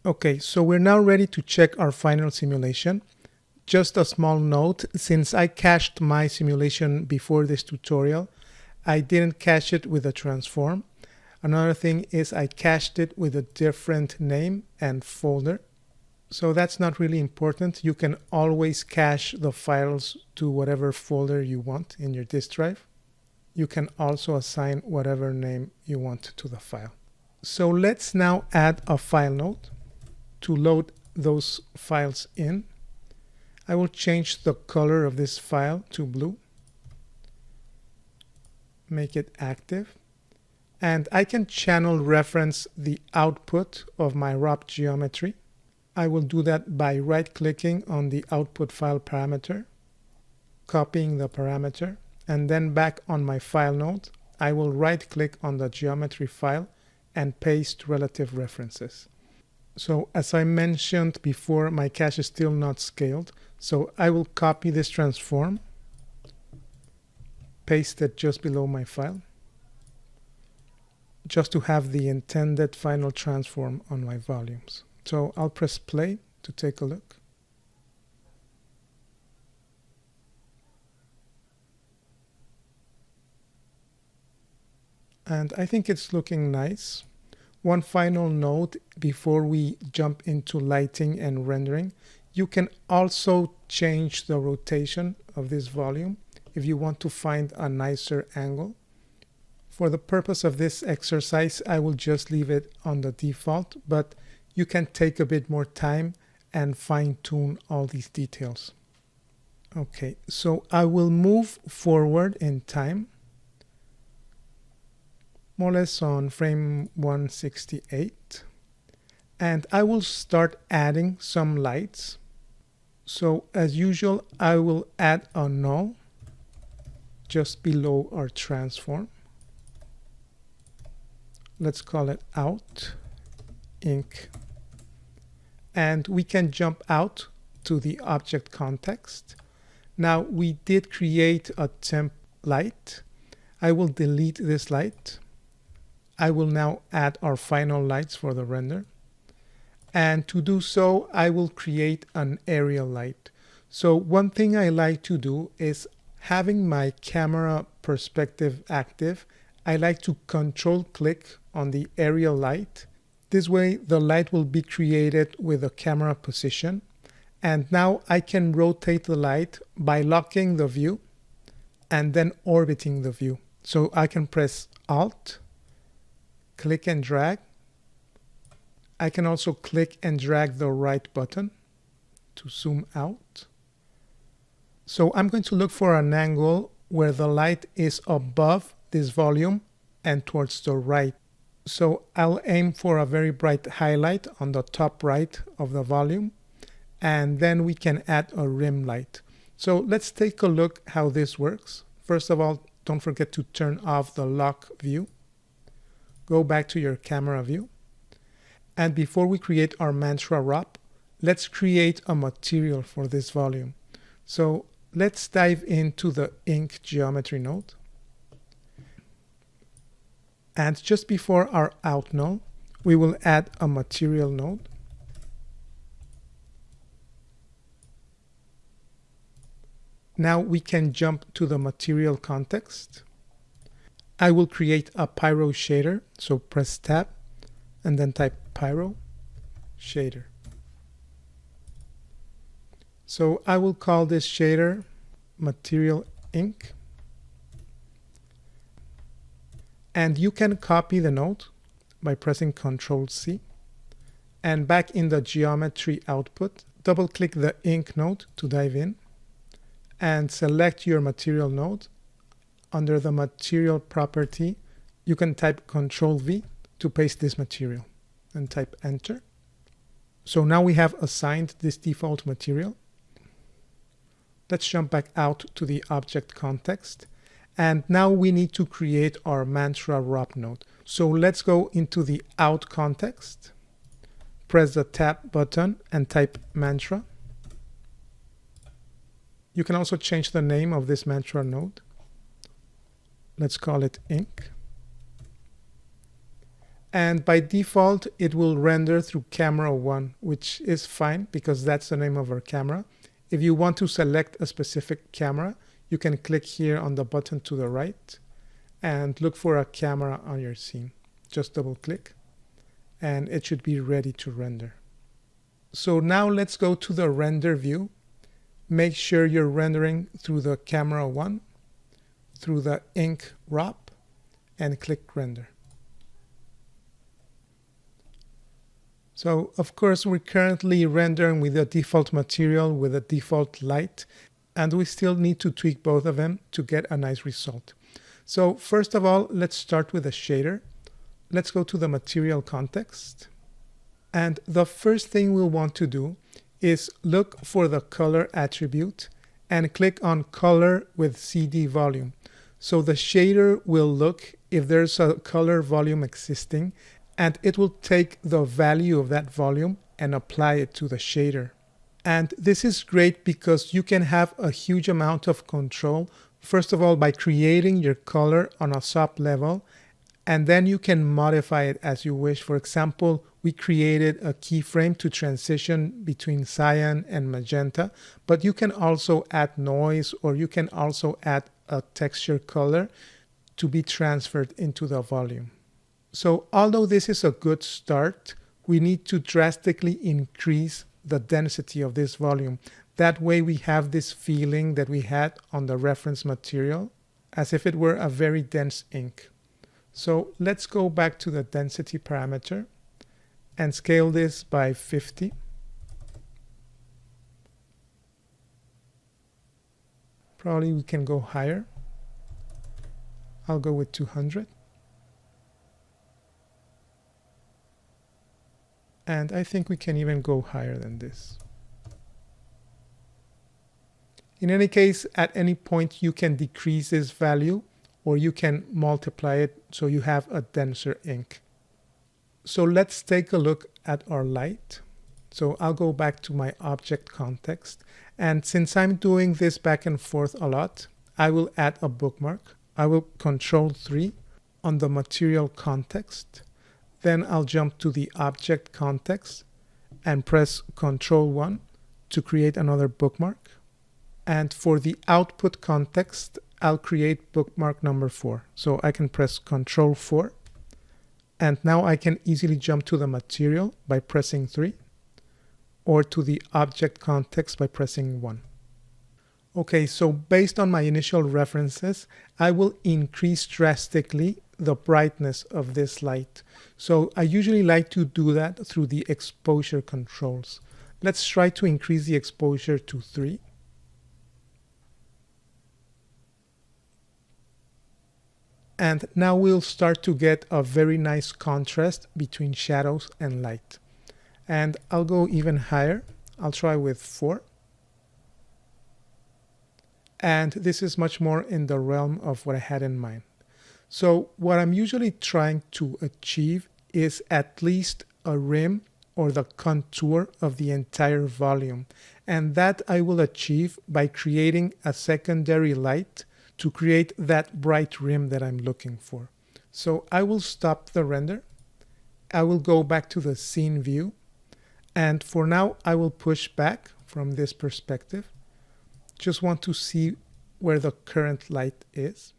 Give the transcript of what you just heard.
Okay, so we're now ready to check our final simulation. Just a small note, since I cached my simulation before this tutorial, I didn't cache it with a transform. Another thing is I cached it with a different name and folder. So that's not really important. You can always cache the files to whatever folder you want in your disk drive. You can also assign whatever name you want to the file. So let's now add a file node to load those files in. I will change the color of this file to blue, make it active, and I can channel reference the output of my ROP geometry. I will do that by right-clicking on the output file parameter, copying the parameter, and then back on my file node, I will right-click on the geometry file and paste relative references. So as I mentioned before, my cache is still not scaled, so I will copy this transform, paste it just below my file, just to have the intended final transform on my volumes. So I'll press play to take a look. And I think it's looking nice. One final note before we jump into lighting and rendering, you can also change the rotation of this volume if you want to find a nicer angle. For the purpose of this exercise, I will just leave it on the default, but you can take a bit more time and fine-tune all these details. Okay, so I will move forward in time, more or less on frame 168, and I will start adding some lights. So as usual, I will add a null just below our transform. Let's call it out ink, and we can jump out to the object context. Now we did create a temp light. I will delete this light. I will now add our final lights for the render. And to do so, I will create an aerial light. So one thing I like to do is having my camera perspective active, I like to control click on the aerial light. This way the light will be created with a camera position. And now I can rotate the light by locking the view and then orbiting the view. So I can press Alt, click and drag. I can also click and drag the right button to zoom out. So I'm going to look for an angle where the light is above this volume and towards the right. So I'll aim for a very bright highlight on the top right of the volume, and then we can add a rim light. So let's take a look how this works. First of all, don't forget to turn off the lock view. Go back to your camera view. And before we create our mantra ROP, let's create a material for this volume. So let's dive into the ink geometry node. And just before our out node, we will add a material node. Now we can jump to the material context. I will create a pyro shader, so press tab and then type pyro shader. So I will call this shader material ink. And you can copy the node by pressing Ctrl C. And back in the geometry output, double click the ink node to dive in and select your material node. Under the material property, you can type Ctrl V to paste this material and type enter. So now we have assigned this default material. Let's jump back out to the object context. And now we need to create our mantra ROP node. So let's go into the out context, press the tab button and type mantra. You can also change the name of this mantra node. Let's call it ink. And by default, it will render through camera 1, which is fine because that's the name of our camera. If you want to select a specific camera, you can click here on the button to the right and look for a camera on your scene. Just double click and it should be ready to render. So now let's go to the render view. Make sure you're rendering through the camera 1, through the ink wrap, and click render. So of course we're currently rendering with the default material with a default light, and we still need to tweak both of them to get a nice result. So first of all, let's start with a shader. Let's go to the material context. And the first thing we'll want to do is look for the color attribute and click on color with CD volume. So the shader will look if there's a color volume existing, and it will take the value of that volume and apply it to the shader. And this is great because you can have a huge amount of control, first of all by creating your color on a sub level, and then you can modify it as you wish. For example, we created a keyframe to transition between cyan and magenta, but you can also add noise, or you can also add a texture color to be transferred into the volume. So although this is a good start, we need to drastically increase the density of this volume. That way we have this feeling that we had on the reference material, as if it were a very dense ink. So let's go back to the density parameter and scale this by 50. Probably we can go higher. I'll go with 200. And I think we can even go higher than this. In any case, at any point you can decrease this value or you can multiply it so you have a denser ink. So let's take a look at our light. So I'll go back to my object context. And since I'm doing this back and forth a lot, I will add a bookmark. I will Control 3 on the material context. Then I'll jump to the object context and press Control 1 to create another bookmark. And for the output context, I'll create bookmark number 4. So I can press Control 4. And now I can easily jump to the material by pressing 3, or to the object context by pressing 1. Okay, so based on my initial references, I will increase drastically the brightness of this light. So I usually like to do that through the exposure controls. Let's try to increase the exposure to 3. And now we'll start to get a very nice contrast between shadows and light. And I'll go even higher. I'll try with 4. And this is much more in the realm of what I had in mind. So what I'm usually trying to achieve is at least a rim or the contour of the entire volume. And that I will achieve by creating a secondary light to create that bright rim that I'm looking for. So I will stop the render. I will go back to the scene view. And for now, I will push back from this perspective. Just want to see where the current light is.